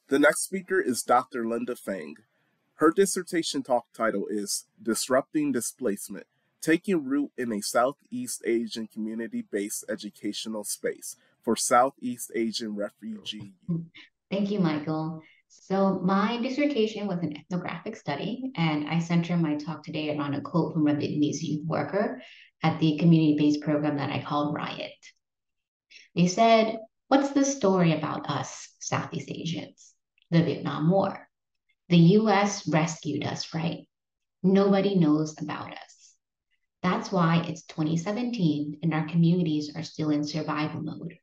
The next speaker is Dr. Linda Pheng. Her dissertation talk title is Disrupting Displacement, Taking Root in a Southeast Asian Community-Based Educational Space for Southeast Asian Refugee Youth. Thank you, Michael. So my dissertation was an ethnographic study, and I center my talk today around a quote from a Vietnamese youth worker at the community-based program that I called Riot. They said, "What's the story about us, Southeast Asians? The Vietnam War. The US rescued us, right? Nobody knows about us. That's why it's 2017 and our communities are still in survival mode.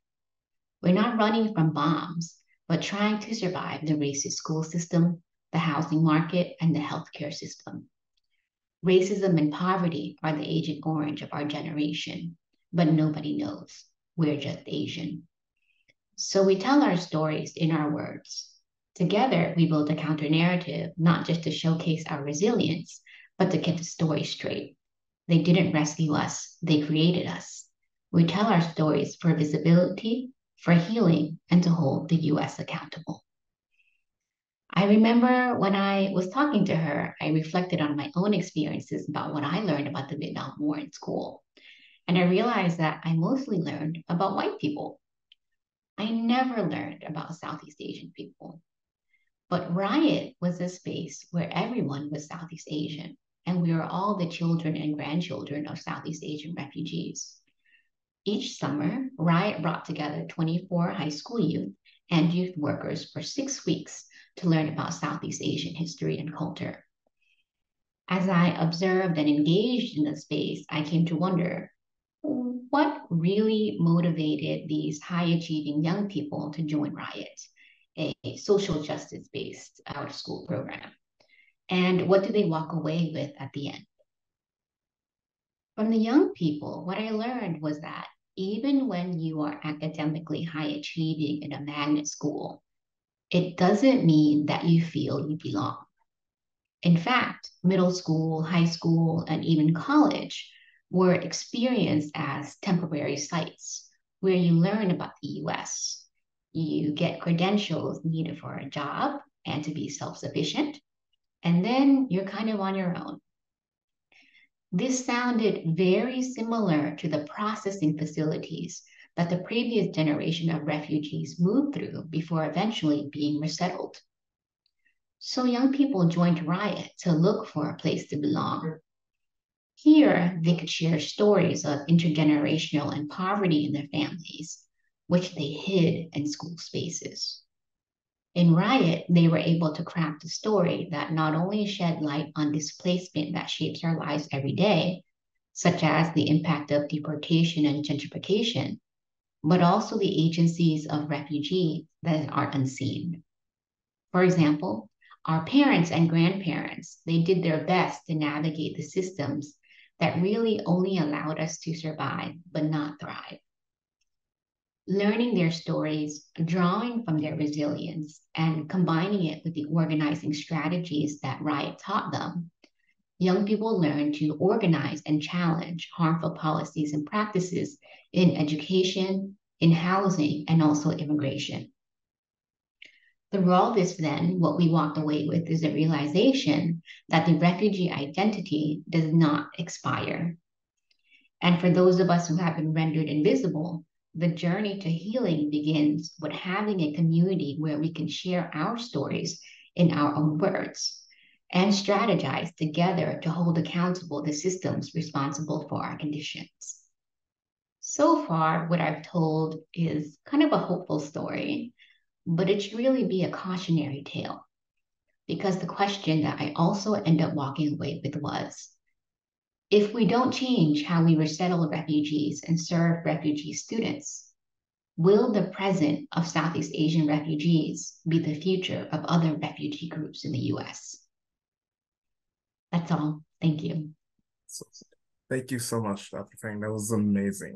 We're not running from bombs, but trying to survive the racist school system, the housing market, and the healthcare system. Racism and poverty are the Agent Orange of our generation, but nobody knows. We're just Asian. So we tell our stories in our words. Together, we build a counter narrative, not just to showcase our resilience, but to get the story straight. They didn't rescue us, they created us. We tell our stories for visibility, for healing, and to hold the US accountable." I remember when I was talking to her, I reflected on my own experiences about what I learned about the Vietnam War in school. And I realized that I mostly learned about white people. I never learned about Southeast Asian people. But Riot was a space where everyone was Southeast Asian, and we were all the children and grandchildren of Southeast Asian refugees. Each summer, Riot brought together 24 high school youth and youth workers for 6 weeks to learn about Southeast Asian history and culture. As I observed and engaged in the space, I came to wonder what really motivated these high achieving young people to join Riot, a social justice based out of school program. And what do they walk away with at the end? From the young people, what I learned was that even when you are academically high achieving in a magnet school, it doesn't mean that you feel you belong. In fact, middle school, high school, and even college were experienced as temporary sites where you learn about the US. You get credentials needed for a job and to be self sufficient, and then you're kind of on your own. This sounded very similar to the processing facilities that the previous generation of refugees moved through before eventually being resettled. So young people joined Riot to look for a place to belong. Here, they could share stories of intergenerational and poverty in their families, which they hid in school spaces. In Riot, they were able to craft a story that not only shed light on displacement that shapes our lives every day, such as the impact of deportation and gentrification, but also the agencies of refugees that are unseen. For example, our parents and grandparents, they did their best to navigate the systems that really only allowed us to survive but not thrive. Learning their stories, drawing from their resilience, and combining it with the organizing strategies that Riot taught them, young people learn to organize and challenge harmful policies and practices in education, in housing, and also immigration. Through all this, then, what we walked away with is a realization that the refugee identity does not expire. And for those of us who have been rendered invisible, the journey to healing begins with having a community where we can share our stories in our own words and strategize together to hold accountable the systems responsible for our conditions. So far, what I've told is kind of a hopeful story, but it should really be a cautionary tale. Because the question that I also end up walking away with was, if we don't change how we resettle refugees and serve refugee students, will the present of Southeast Asian refugees be the future of other refugee groups in the US? That's all. Thank you. So, thank you so much, Dr. Pheng. That was amazing.